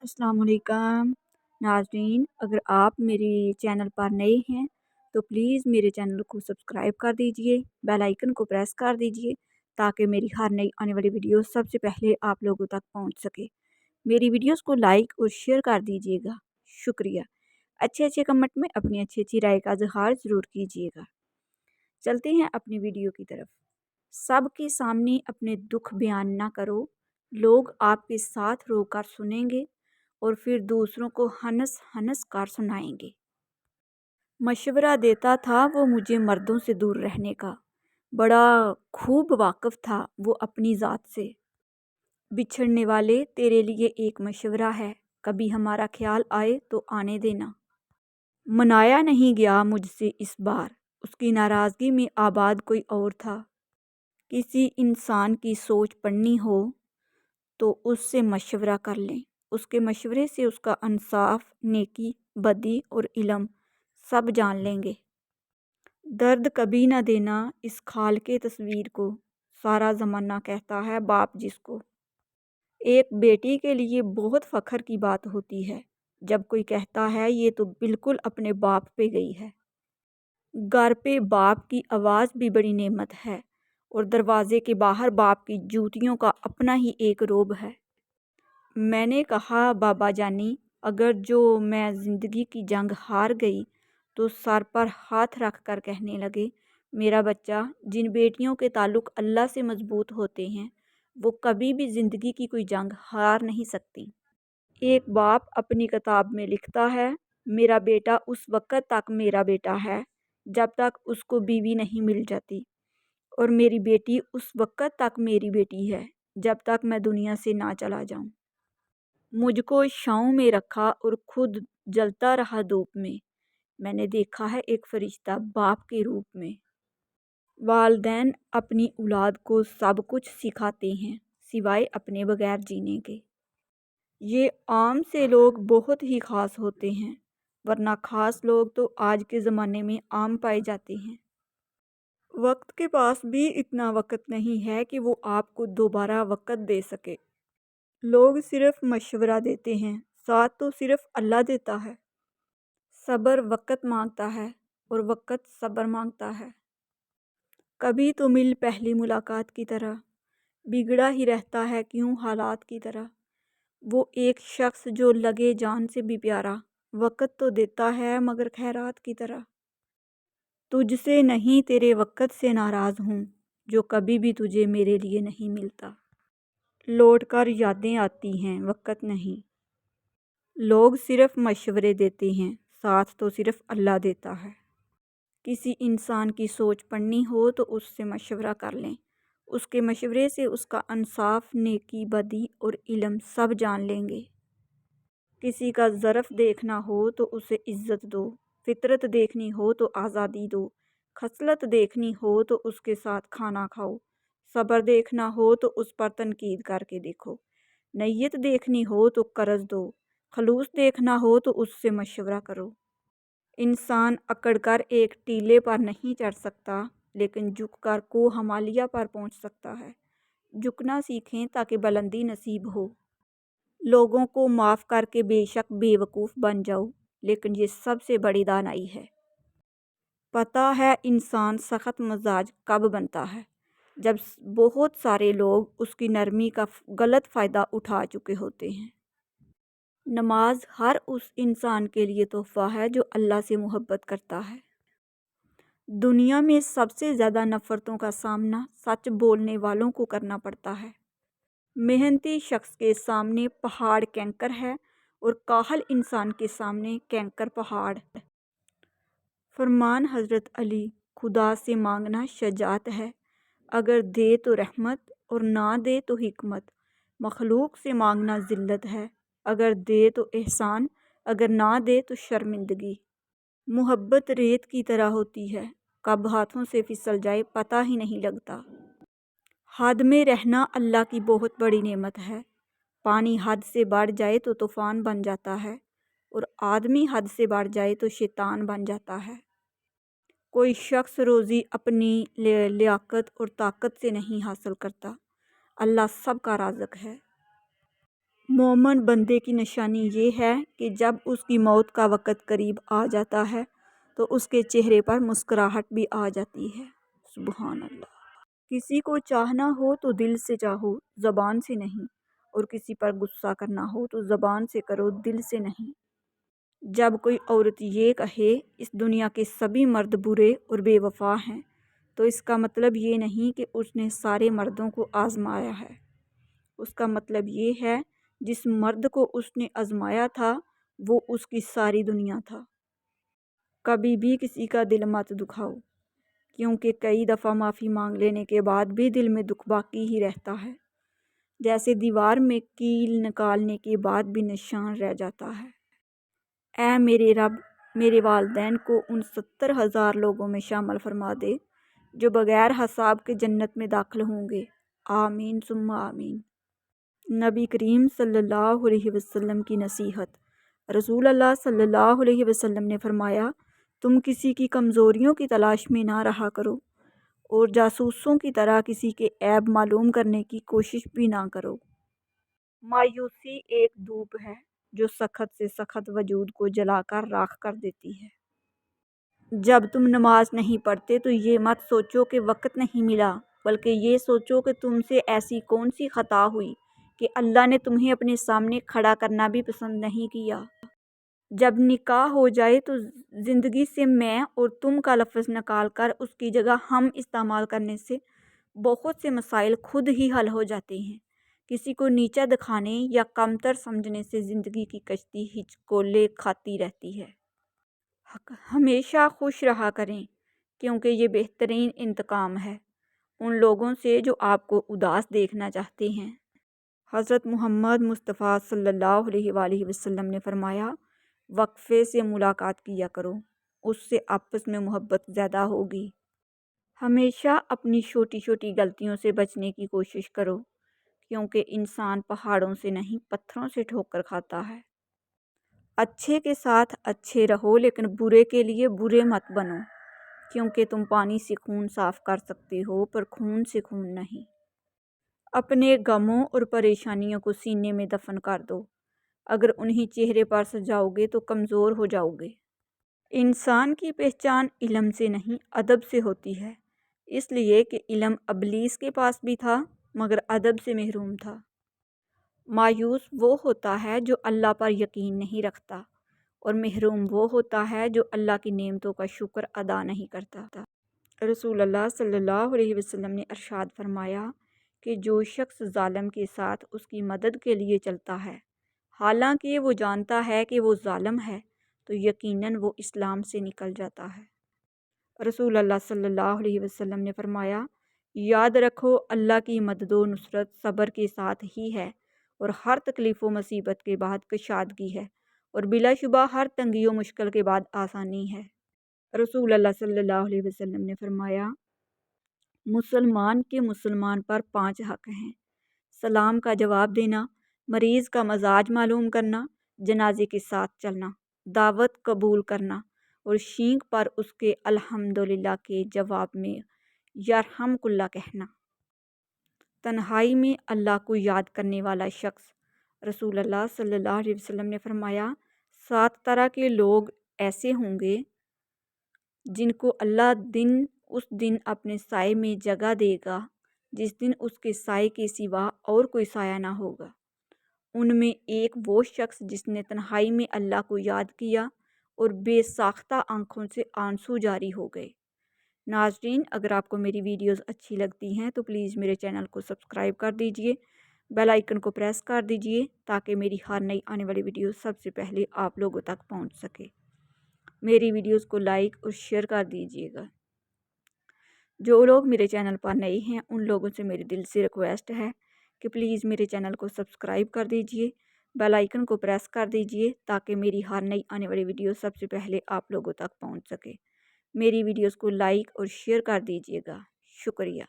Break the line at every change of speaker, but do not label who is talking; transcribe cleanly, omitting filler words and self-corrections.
अस्सलाम वालेकुम नाज़रीन। अगर आप मेरे चैनल पर नए हैं तो प्लीज़ मेरे चैनल को सब्सक्राइब कर दीजिए, बेल आइकन को प्रेस कर दीजिए ताकि मेरी हर नई आने वाली वीडियो सबसे पहले आप लोगों तक पहुंच सके। मेरी वीडियोस को लाइक और शेयर कर दीजिएगा, शुक्रिया। अच्छे अच्छे कमेंट में अपनी अच्छी अच्छी राय का इजहार ज़रूर कीजिएगा। चलते हैं अपनी वीडियो की तरफ। सबके सामने अपने दुख बयान ना करो, लोग आपके साथ रोकर सुनेंगे और फिर दूसरों को हंस हंस कर सुनाएंगे। मशवरा देता था वो मुझे मर्दों से दूर रहने का, बड़ा खूब वाकिफ था वो अपनी ज़ात से। बिछड़ने वाले तेरे लिए एक मशवरा है, कभी हमारा ख्याल आए तो आने देना। मनाया नहीं गया मुझसे इस बार, उसकी नाराज़गी में आबाद कोई और था। किसी इंसान की सोच पढ़नी हो तो उससे मशवरा कर लें, उसके मशवरे से उसका इंसाफ, नेकी, बदी और इल्म सब जान लेंगे। दर्द कभी न देना इस खाल के तस्वीर को, सारा ज़माना कहता है बाप जिसको। एक बेटी के लिए बहुत फ़ख्र की बात होती है जब कोई कहता है ये तो बिल्कुल अपने बाप पे गई है। घर पे बाप की आवाज़ भी बड़ी नेमत है और दरवाजे के बाहर बाप की जूतियों का अपना ही एक रोब है। मैंने कहा बाबा जानी, अगर जो मैं ज़िंदगी की जंग हार गई तो सर पर हाथ रख कर कहने लगे, मेरा बच्चा, जिन बेटियों के ताल्लुक़ अल्लाह से मज़बूत होते हैं वो कभी भी ज़िंदगी की कोई जंग हार नहीं सकती। एक बाप अपनी किताब में लिखता है, मेरा बेटा उस वक़्त तक मेरा बेटा है जब तक उसको बीवी नहीं मिल जाती, और मेरी बेटी उस वक़्त तक मेरी बेटी है जब तक मैं दुनिया से ना चला जाऊं। मुझको छाँव में रखा और खुद जलता रहा धूप में। मैंने देखा है एक फरिश्ता बाप के रूप में। वालिदैन अपनी औलाद को सब कुछ सिखाते हैं सिवाय अपने बगैर जीने के। ये आम से लोग बहुत ही ख़ास होते हैं, वरना ख़ास लोग तो आज के ज़माने में आम पाए जाते हैं। वक्त के पास भी इतना वक्त नहीं है कि वो आपको दोबारा वक्त दे सके। लोग सिर्फ मशवरा देते हैं, साथ तो सिर्फ अल्लाह देता है। सब्र वक्त मांगता है और वक्त सब्र मांगता है। कभी तो मिल पहली मुलाकात की तरह, बिगड़ा ही रहता है क्यों हालात की तरह। वो एक शख्स जो लगे जान से भी प्यारा, वक्त तो देता है मगर खैरात की तरह। तुझसे नहीं तेरे वक्त से नाराज़ हूँ, जो कभी भी तुझे मेरे लिए नहीं मिलता। लौट कर यादें आती हैं वक्त नहीं। लोग सिर्फ मशवरे देते हैं, साथ तो सिर्फ अल्लाह देता है। किसी इंसान की सोच पढ़नी हो तो उससे मशवरा कर लें, उसके मशवरे से उसका इंसाफ, नेकी, बदी और इल्म सब जान लेंगे। किसी का ज़रफ़ देखना हो तो उसे इज़्ज़त दो, फितरत देखनी हो तो आज़ादी दो, खसलत देखनी हो तो उसके साथ खाना खाओ, सब्र देखना हो तो उस पर तनकीद करके देखो, नय्यत देखनी हो तो कर्ज़ दो, खलूस देखना हो तो उससे मशवरा करो। इंसान अकड़कर एक टीले पर नहीं चढ़ सकता, लेकिन झुककर को हिमालय पर पहुंच सकता है। झुकना सीखें ताकि बुलंदी नसीब हो। लोगों को माफ़ करके बेशक बेवकूफ़ बन जाओ, लेकिन ये सबसे बड़ी दानाई है। पता है इंसान सख्त मिजाज कब बनता है, जब बहुत सारे लोग उसकी नरमी का गलत फ़ायदा उठा चुके होते हैं। नमाज हर उस इंसान के लिए तोहफ़ा है जो अल्लाह से मोहब्बत करता है। दुनिया में सबसे ज़्यादा नफ़रतों का सामना सच बोलने वालों को करना पड़ता है। मेहनती शख्स के सामने पहाड़ कैंकर है और काहल इंसान के सामने कैंकर पहाड़। फरमान हज़रत अली, खुदा से मांगना शजात है, अगर दे तो रहमत और ना दे तो हिकमत। मखलूक से मांगना ज़िल्लत है, अगर दे तो एहसान, अगर ना दे तो शर्मिंदगी। मोहब्बत रेत की तरह होती है, कब हाथों से फिसल जाए पता ही नहीं लगता। हद में रहना अल्लाह की बहुत बड़ी नेमत है। पानी हद से बढ़ जाए तो तूफ़ान बन जाता है और आदमी हद से बढ़ जाए तो शैतान बन जाता है। कोई शख्स रोज़ी अपनी लियाकत और ताकत से नहीं हासिल करता, अल्लाह सबका राज़िक है। مومن بندے کی نشانی یہ ہے کہ جب اس کی موت کا وقت قریب آ جاتا ہے تو اس کے چہرے پر مسکراہٹ بھی آ جاتی ہے۔ سبحان اللہ۔ کسی کو چاہنا ہو تو دل سے چاہو، زبان سے نہیں، اور کسی پر غصہ کرنا ہو تو زبان سے کرو، دل سے نہیں۔ جب کوئی عورت یہ کہے اس دنیا کے سبھی مرد برے اور بے وفا ہیں تو اس کا مطلب یہ نہیں کہ اس نے سارے مردوں کو آزمایا ہے۔ اس کا مطلب یہ ہے جس مرد کو اس نے آزمایا تھا وہ اس کی ساری دنیا تھا۔ کبھی بھی کسی کا دل مت دکھاؤ، کیونکہ کئی دفعہ معافی مانگ لینے کے بعد بھی دل میں دکھ باقی ہی رہتا ہے، جیسے دیوار میں کیل نکالنے کے بعد بھی نشان رہ جاتا ہے۔ اے میرے رب، میرے والدین کو ان 70,000 لوگوں میں شامل فرما دے جو بغیر حساب کے جنت میں داخل ہوں گے، آمین ثم آمین۔ نبی کریم صلی اللہ علیہ وسلم کی نصیحت۔ رسول اللہ صلی اللہ علیہ وسلم نے فرمایا، تم کسی کی کمزوریوں کی تلاش میں نہ رہا کرو اور جاسوسوں کی طرح کسی کے عیب معلوم کرنے کی کوشش بھی نہ کرو۔ مایوسی ایک دھوپ ہے جو سخت سے سخت وجود کو جلا کر راکھ کر دیتی ہے۔ جب تم نماز نہیں پڑھتے تو یہ مت سوچو کہ وقت نہیں ملا، بلکہ یہ سوچو کہ تم سے ایسی کون سی خطا ہوئی کہ اللہ نے تمہیں اپنے سامنے کھڑا کرنا بھی پسند نہیں کیا۔ جب نکاح ہو جائے تو زندگی سے میں اور تم کا لفظ نکال کر اس کی جگہ ہم استعمال کرنے سے بہت سے مسائل خود ہی حل ہو جاتے ہیں۔ کسی کو نیچا دکھانے یا کمتر سمجھنے سے زندگی کی کشتی ہچکولے کھاتی رہتی ہے۔ ہمیشہ خوش رہا کریں، کیونکہ یہ بہترین انتقام ہے ان لوگوں سے جو آپ کو اداس دیکھنا چاہتے ہیں۔ حضرت محمد مصطفیٰ صلی اللہ علیہ وآلہ وسلم نے فرمایا، وقفے سے ملاقات کیا کرو، اس سے آپس میں محبت زیادہ ہوگی۔ ہمیشہ اپنی چھوٹی چھوٹی غلطیوں سے بچنے کی کوشش کرو، کیونکہ انسان پہاڑوں سے نہیں پتھروں سے ٹھوکر کھاتا ہے۔ اچھے کے ساتھ اچھے رہو لیکن برے کے لیے برے مت بنو، کیونکہ تم پانی سے خون صاف کر سکتے ہو پر خون سے خون نہیں۔ اپنے غموں اور پریشانیوں کو سینے میں دفن کر دو، اگر انہیں چہرے پر سجاؤ گے تو کمزور ہو جاؤ گے۔ انسان کی پہچان علم سے نہیں ادب سے ہوتی ہے، اس لیے کہ علم ابلیس کے پاس بھی تھا مگر ادب سے محروم تھا۔ مایوس وہ ہوتا ہے جو اللہ پر یقین نہیں رکھتا، اور محروم وہ ہوتا ہے جو اللہ کی نعمتوں کا شکر ادا نہیں کرتا۔ رسول اللہ صلی اللہ علیہ وسلم نے ارشاد فرمایا کہ جو شخص ظالم کے ساتھ اس کی مدد کے لیے چلتا ہے حالانکہ وہ جانتا ہے کہ وہ ظالم ہے تو یقیناً وہ اسلام سے نکل جاتا ہے۔ رسول اللہ صلی اللہ علیہ وسلم نے فرمایا، یاد رکھو اللہ کی مدد و نصرت صبر کے ساتھ ہی ہے، اور ہر تکلیف و مصیبت کے بعد کشادگی ہے، اور بلا شبہ ہر تنگی و مشکل کے بعد آسانی ہے۔ رسول اللہ صلی اللہ علیہ وسلم نے فرمایا، مسلمان کے مسلمان پر 5 حق ہیں: سلام کا جواب دینا، مریض کا مزاج معلوم کرنا، جنازے کے ساتھ چلنا، دعوت قبول کرنا، اور شینک پر اس کے الحمدللہ کے جواب میں یرحمک اللہ کہنا۔ تنہائی میں اللہ کو یاد کرنے والا شخص۔ رسول اللہ صلی اللہ علیہ وسلم نے فرمایا، 7 طرح کے لوگ ایسے ہوں گے جن کو اللہ اس دن اپنے سائے میں جگہ دے گا جس دن اس کے سائے کے سوا اور کوئی سایہ نہ ہوگا۔ ان میں ایک وہ شخص جس نے تنہائی میں اللہ کو یاد کیا اور بے ساختہ آنکھوں سے آنسو جاری ہو گئے۔ ناظرین، اگر آپ کو میری ویڈیوز اچھی لگتی ہیں تو پلیز میرے چینل کو سبسکرائب کر دیجئے، بیل آئیکن کو پریس کر دیجئے تاکہ میری ہر نئی آنے والی ویڈیو سب سے پہلے آپ لوگوں تک پہنچ سکے۔ میری ویڈیوز کو لائک اور شیئر کر دیجئے گا۔ جو لوگ میرے چینل پر نئے ہیں ان لوگوں سے میری دل سے ریکویسٹ ہے کہ پلیز میرے چینل کو سبسکرائب کر دیجئے، بیل آئیکن کو پریس کر دیجئے تاکہ میری ہر نئی آنے والی ویڈیو سب سے پہلے آپ لوگوں تک پہنچ سکے۔ میری ویڈیوز کو لائک اور شیئر کر دیجئے گا۔ شکریہ۔